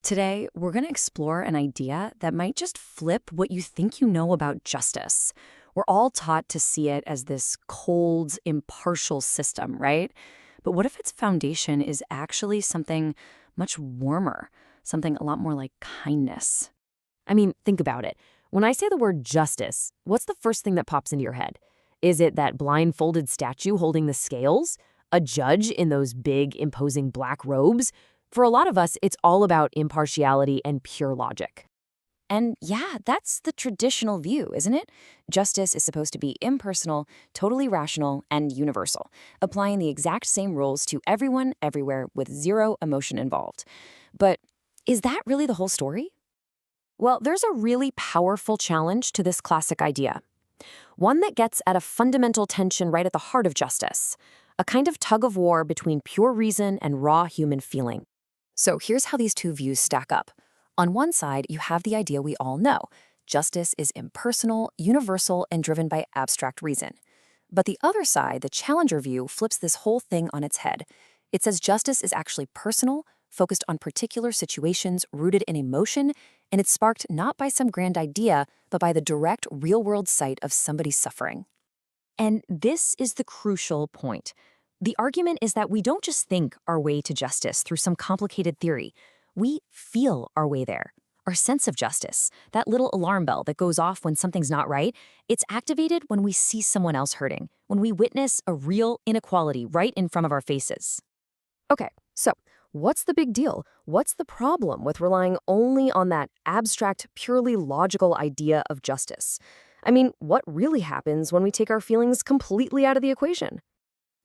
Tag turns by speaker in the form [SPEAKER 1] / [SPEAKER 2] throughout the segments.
[SPEAKER 1] Today, we're going to explore an idea that might just flip what you think you know about justice. We're all taught to see it as this cold, impartial system, right? But what if its foundation is actually something much warmer, something a lot more like kindness?
[SPEAKER 2] I mean, think about it. When I say the word justice, what's the first thing that pops into your head? Is it that blindfolded statue holding the scales? A judge in those big, imposing black robes? For a lot of us, it's all about impartiality and pure logic.
[SPEAKER 1] And yeah, that's the traditional view, isn't it? Justice is supposed to be impersonal, totally rational, and universal, applying the exact same rules to everyone, everywhere, with zero emotion involved. But is that really the whole story?
[SPEAKER 2] Well, there's a really powerful challenge to this classic idea. One that gets at a fundamental tension right at the heart of justice, a kind of tug of war between pure reason and raw human feeling.
[SPEAKER 1] So here's how these two views stack up. On one side, you have the idea we all know. Justice is impersonal, universal, and driven by abstract reason. But the other side, the challenger view, flips this whole thing on its head. It says justice is actually personal, focused on particular situations, rooted in emotion, and it's sparked not by some grand idea, but by the direct, real-world sight of somebody's suffering.
[SPEAKER 2] And this is the crucial point. The argument is that we don't just think our way to justice through some complicated theory. We feel our way there. Our sense of justice, that little alarm bell that goes off when something's not right, it's activated when we see someone else hurting, when we witness a real inequality right in front of our faces. Okay, so what's the big deal? What's the problem with relying only on that abstract, purely logical idea of justice? I mean, what really happens when we take our feelings completely out of the equation?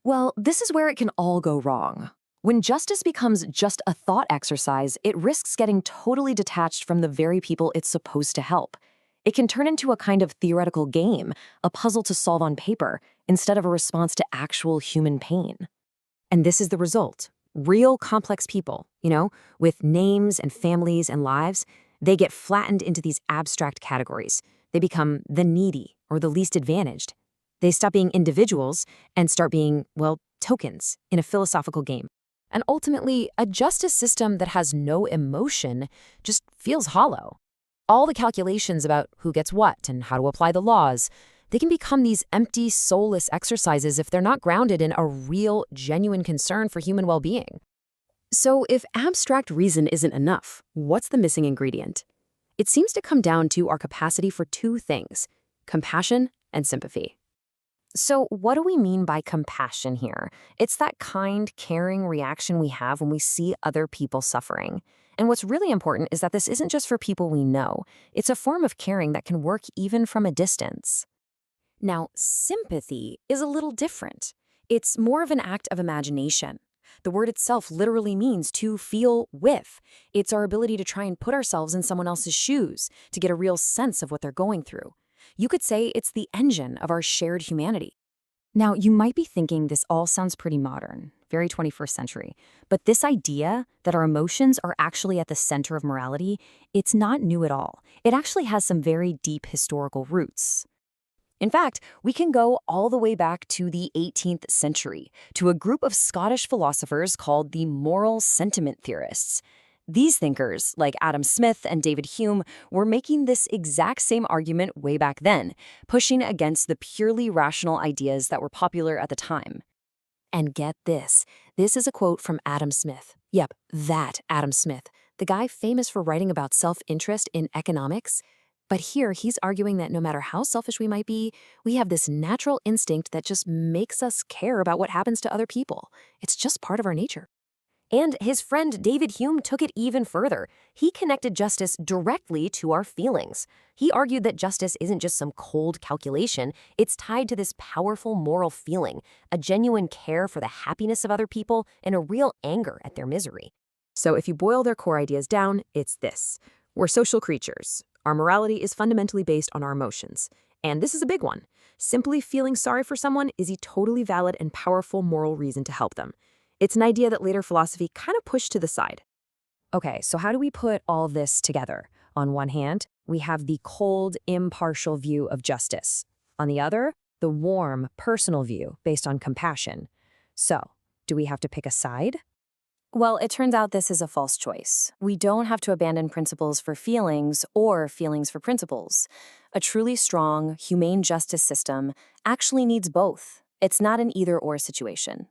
[SPEAKER 2] Well, this is where it can all go wrong. When justice becomes just a thought exercise, it risks getting totally detached from the very people it's supposed to help. It can turn into a kind of theoretical game, a puzzle to solve on paper, instead of a response to actual human pain. And this is the result. Real complex people, with names and families and lives, they get flattened into these abstract categories. They become the needy or the least advantaged. They stop being individuals and start being, well, tokens in a philosophical game. And ultimately, a justice system that has no emotion just feels hollow. All the calculations about who gets what and how to apply the laws, they can become these empty, soulless exercises if they're not grounded in a real, genuine concern for human well-being. So if abstract reason isn't enough, what's the missing ingredient? It seems to come down to our capacity for two things: compassion and sympathy. So what do we mean by compassion here? It's that kind, caring reaction we have when we see other people suffering. And what's really important is that this isn't just for people we know. It's a form of caring that can work even from a distance. Now, sympathy is a little different. It's more of an act of imagination. The word itself literally means to feel with. It's our ability to try and put ourselves in someone else's shoes, to get a real sense of what they're going through. You could say it's the engine of our shared humanity. Now, you might be thinking this all sounds pretty modern, very 21st century, but this idea that our emotions are actually at the center of morality, it's not new at all. It actually has some very deep historical roots. In fact, we can go all the way back to the 18th century, to a group of Scottish philosophers called the moral sentiment theorists. These thinkers, like Adam Smith and David Hume, were making this exact same argument way back then, pushing against the purely rational ideas that were popular at the time. And get this. This is a quote from Adam Smith. Yep, that Adam Smith, the guy famous for writing about self-interest in economics. But here, he's arguing that no matter how selfish we might be, we have this natural instinct that just makes us care about what happens to other people. It's just part of our nature. And his friend David Hume took it even further. He connected justice directly to our feelings. He argued that justice isn't just some cold calculation, it's tied to this powerful moral feeling, a genuine care for the happiness of other people, and a real anger at their misery. So if you boil their core ideas down, it's this. We're social creatures. Our morality is fundamentally based on our emotions. And this is a big one. Simply feeling sorry for someone is a totally valid and powerful moral reason to help them. It's an idea that later philosophy kind of pushed to the side. Okay, so how do we put all this together? On one hand, we have the cold, impartial view of justice. On the other, the warm, personal view based on compassion. So, do we have to pick a side?
[SPEAKER 1] Well, it turns out this is a false choice. We don't have to abandon principles for feelings or feelings for principles. A truly strong, humane justice system actually needs both. It's not an either-or situation.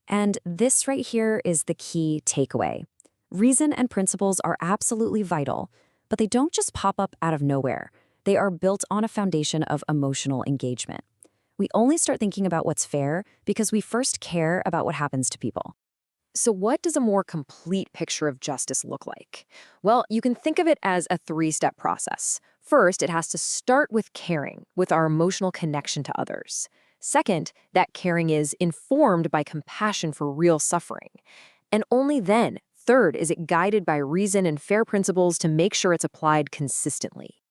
[SPEAKER 2] And this right here is the key takeaway. Reason and principles are absolutely vital, but they don't just pop up out of nowhere. They are built on a foundation of emotional engagement. We only start thinking about what's fair because we first care about what happens to people.
[SPEAKER 1] So, what does a more complete picture of justice look like? Well, you can think of it as a three-step process. First, it has to start with caring, with our emotional connection to others. Second, that caring is informed by compassion for real suffering. And only then, third, is it guided by reason and fair principles to make sure it's applied consistently.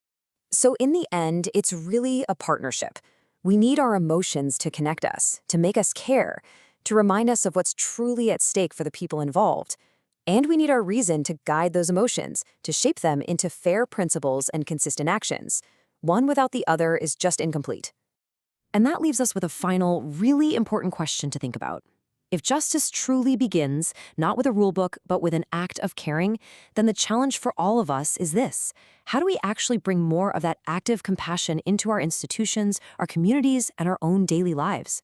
[SPEAKER 1] So, in the end, it's really a partnership. We need our emotions to connect us, to make us care, to remind us of what's truly at stake for the people involved. And we need our reason to guide those emotions, to shape them into fair principles and consistent actions. One without the other is just incomplete.
[SPEAKER 2] And that leaves us with a final, really important question to think about. If justice truly begins, not with a rule book, but with an act of caring, then the challenge for all of us is this. How do we actually bring more of that active compassion into our institutions, our communities, and our own daily lives?